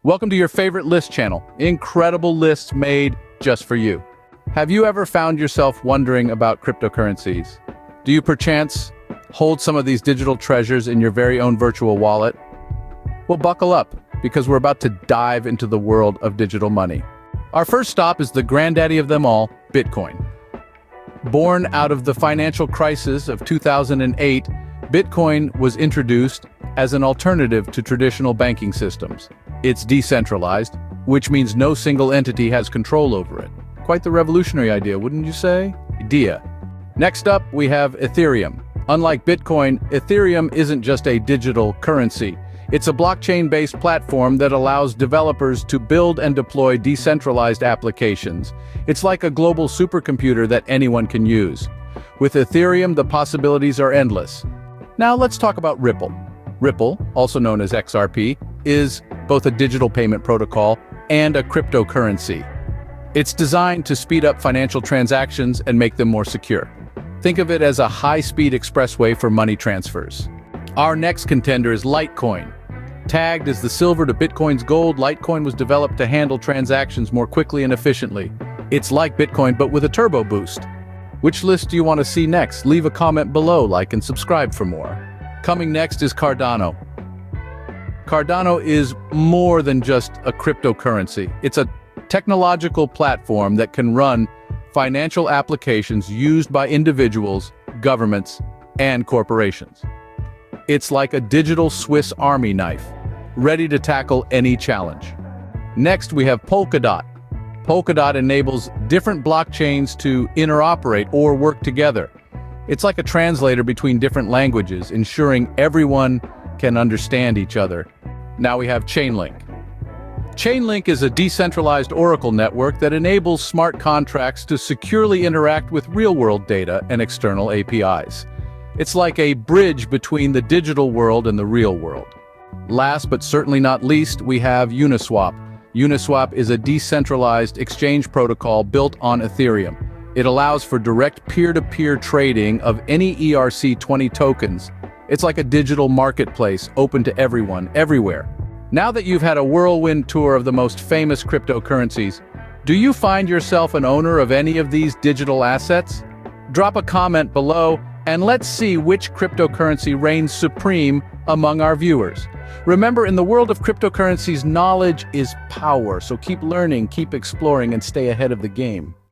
Welcome to your favorite list channel. Incredible lists made just for you. Have you ever found yourself wondering about cryptocurrencies? Do you perchance hold some of these digital treasures in your very own virtual wallet? Well, buckle up, because we're about to dive into the world of digital money. Our first stop is the granddaddy of them all, Bitcoin. Born out of the financial crisis of 2008, Bitcoin was introduced as an alternative to traditional banking systems. It's decentralized, which means no single entity has control over it. Quite the revolutionary idea, wouldn't you say? Next up, we have Ethereum. Unlike Bitcoin, Ethereum isn't just a digital currency. It's a blockchain-based platform that allows developers to build and deploy decentralized applications. It's like a global supercomputer that anyone can use. With Ethereum, the possibilities are endless. Now let's talk about Ripple. Ripple, also known as XRP, is both a digital payment protocol and a cryptocurrency. It's designed to speed up financial transactions and make them more secure. Think of it as a high-speed expressway for money transfers. Our next contender is Litecoin. Tagged as the silver to Bitcoin's gold, Litecoin was developed to handle transactions more quickly and efficiently. It's like Bitcoin, but with a turbo boost. Which list do you want to see next? Leave a comment below, like and subscribe for more. Coming next is Cardano. Cardano is more than just a cryptocurrency. It's a technological platform that can run financial applications used by individuals, governments, and corporations. It's like a digital Swiss Army knife, ready to tackle any challenge. Next, we have Polkadot. Polkadot enables different blockchains to interoperate or work together. It's like a translator between different languages, ensuring everyone can understand each other. Now we have Chainlink. Chainlink is a decentralized Oracle network that enables smart contracts to securely interact with real-world data and external APIs. It's like a bridge between the digital world and the real world. Last but certainly not least, we have Uniswap. Uniswap is a decentralized exchange protocol built on Ethereum. It allows for direct peer-to-peer trading of any ERC20 tokens. It's like a digital marketplace open to everyone, everywhere. Now that you've had a whirlwind tour of the most famous cryptocurrencies, do you find yourself an owner of any of these digital assets? Drop a comment below and let's see which cryptocurrency reigns supreme among our viewers. Remember, in the world of cryptocurrencies, knowledge is power, so keep learning, keep exploring, and stay ahead of the game.